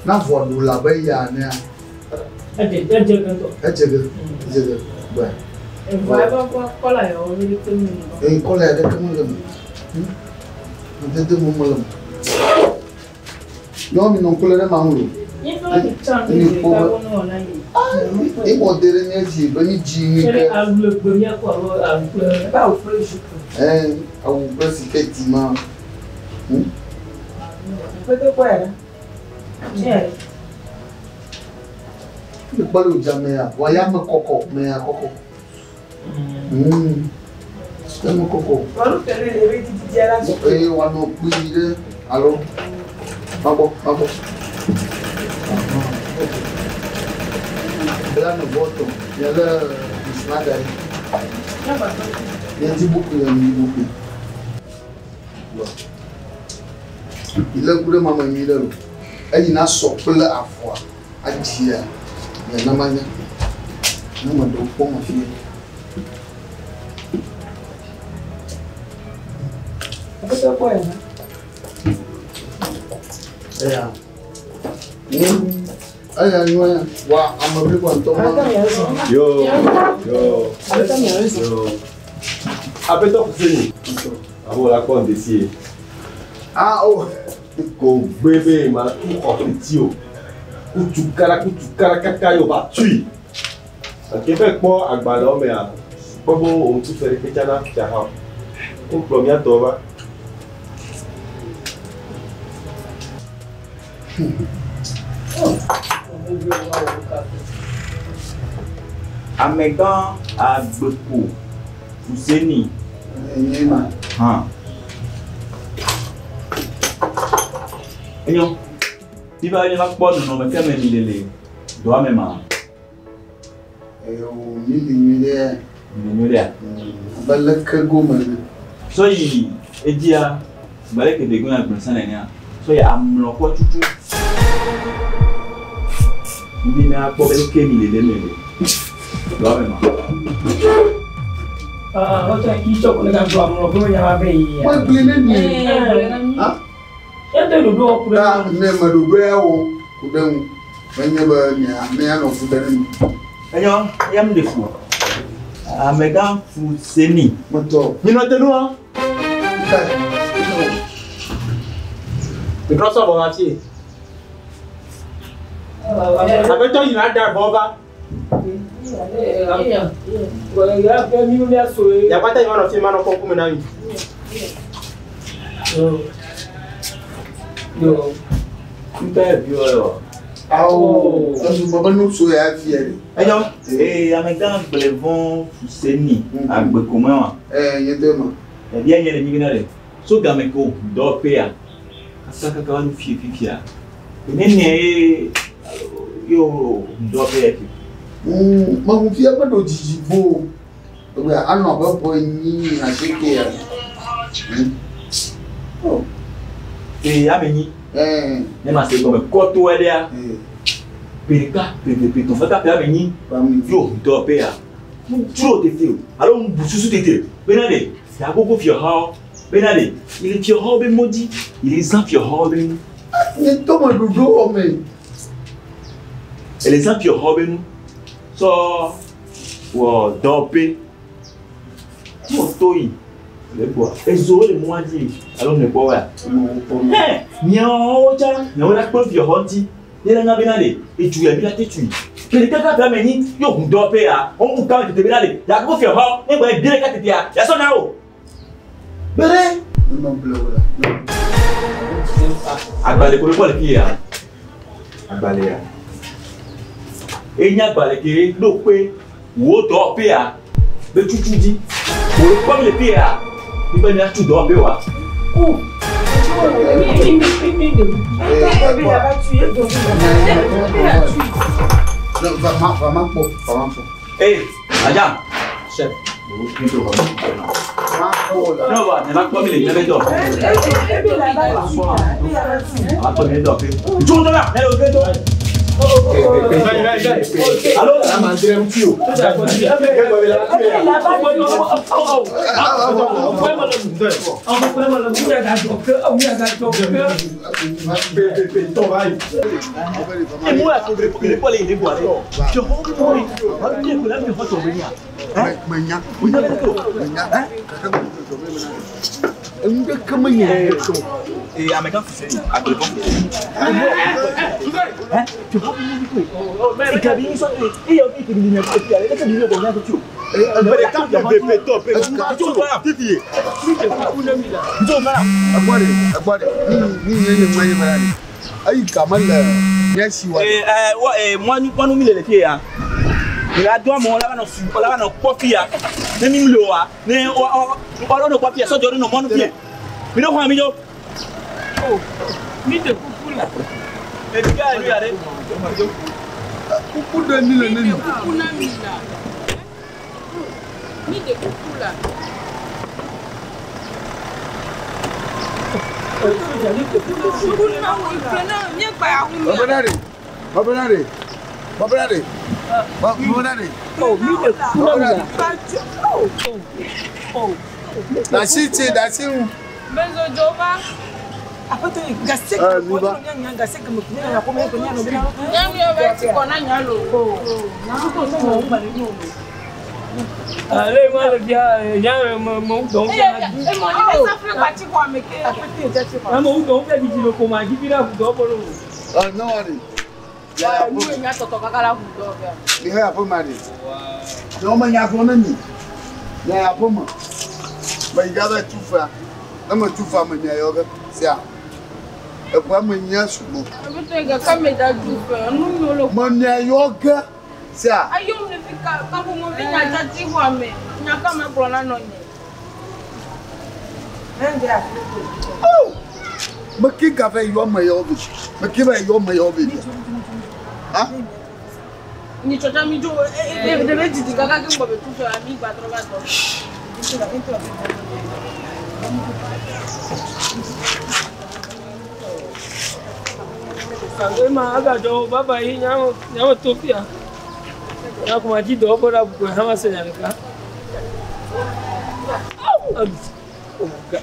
na vodo la ba ya na Eje ba vai ba kola yo ni tumi kola ya da kamun lam de mo malam no mi non kola na mamulo ni fa ni chan ni ka wono na yi e mo dere ni ji ba ni ji ni ka alu gboria ko alu ba o fresh awu president ma pete ko era le balu jamea wa ya me koko Temo koko. Walu tele le be ti jara so. Wa no pide. Allo. Babo. Bela no voto. Ela esmaga aí. Tem buku yang di buku. Ile gure mama mi le. Ayi na so pela afwa. Ajia. Ya namanya. Nama do pomo fi. Apa tu apa ya? Ya. Ayah nyonya. Wah, amabili kwa ntoma. Yo. Apa tu sini? Abo la kon desi. Oh. Ko bebe ma tu ofitio. Kutukara kakayo ba tui. Quebec po agbada o me a. Bobo o tu fere ke chana cha ha. Ko promia to ba. Amegan agbepo Fuseni. Nyema. Enyo. Biba ni makpo no me keme mi lele. Do amema. O mili. Menyoria. Balaka goma. So yi edia baleke de gona gbonsan enia. So yi amlo ko tutu. Bibi na akpo beleke mi lele. Do amema. Ocha kicho ko lega do amlo ko ya ba yi. Wa blene ni. Ya te do okura. Ne ma do do yawo kudan wanya ba me ya no kudan. Enyo, yam de fu. Amegan Fuseni. Moto. Ni no tenu ha. Le cross over ati. Abe to yin ada boba. Ya pe mi mi aso e. Ya kwata yin no fi ma no kon kuma na yi. Yo. Mbe bi o. Asu baba no so ya fiere. Enyo, Amegan Blevon Fuseni agbekoma wa. Yedema. E bien yele mi ginare. So gameko do pe a. Asaka ka wanu fifia. Nene yo do pe e. Ma mu fia ba do jijibo. We ano ba bo ni na sheke ya. Ameni. Ne ma se comme koto elia. Perika, ton frère pe ameni. Yo do pe a. Tu te fio. Alors on bousu tete. Benade, ya gogo fio ha. Benade, il est fio ha be modi. Il est sans fio ha be. Ni to ma do o me. Elle est sans fio ha be nu. So wo do pe. Mo toyi. Le bois. Ezo le mo adi. Alors ne bois. Nyo cha, nyo la ko fio honti. Ele nga benade, e tu ya bi la tetu. Quelqu'un qui a meni, yo do pe a. On mu kan te benade. Ya go fio ha, e bo e dire ka te ya. Ya so na o. Bere. Non blow la. Agbale ko le ki ya. Agbale ya. E nya agbale ke lo pe wo do pe a. Be tutu di. Wo ko le pe a. Ibe ni a tu do pe wa. Aja, chef. Non, va, ne va pas me les mettre. Ah, toi, mais donc. Tu là, Alors, la mandre un tio. Et à mes gars, c'est à quoi le bon? Hein? Tu vois, c'est cabine, ça, et il y a aussi une ligne, et puis elle est une ligne de rien que tu. Moi, nous mille les pieds. Il a droit mon là dans coffee à ne milo à ne on ne coffee ça donne nos mon pied. Mais non moi milo. Oh, mi de coucou là. Et le gars lui allez. Coucou de mille ne. Coucou na mila. Mi de coucou là. Allez, moi, le gars, il y a un moment donc. Un moment donc, il y a des kilos comme un qui vient vous d'abord. Ah non, allez. Il y a pas mal. Non, mais il y a pas mal. Il y a pas mal. Mais il y a tout faire. Non, mais tout faire, mais il y a c'est ça. Et quoi, mais il y a ce mot. Mon yoga. Ça. Ayo me fika kabu mo binya tati wa me. Nyaka me brona no nye. Oh! Mais qui a fait yo meilleur biche? Mais qui va yo meilleur biche? Hein? Ni chota mi jo de be didi kaka ki mo be tu so ami gba tro ba to. Sangue ma aga jo baba yi nyamo topia. Ya kuma ji do bora bu ha ma se yanka. Oh my god.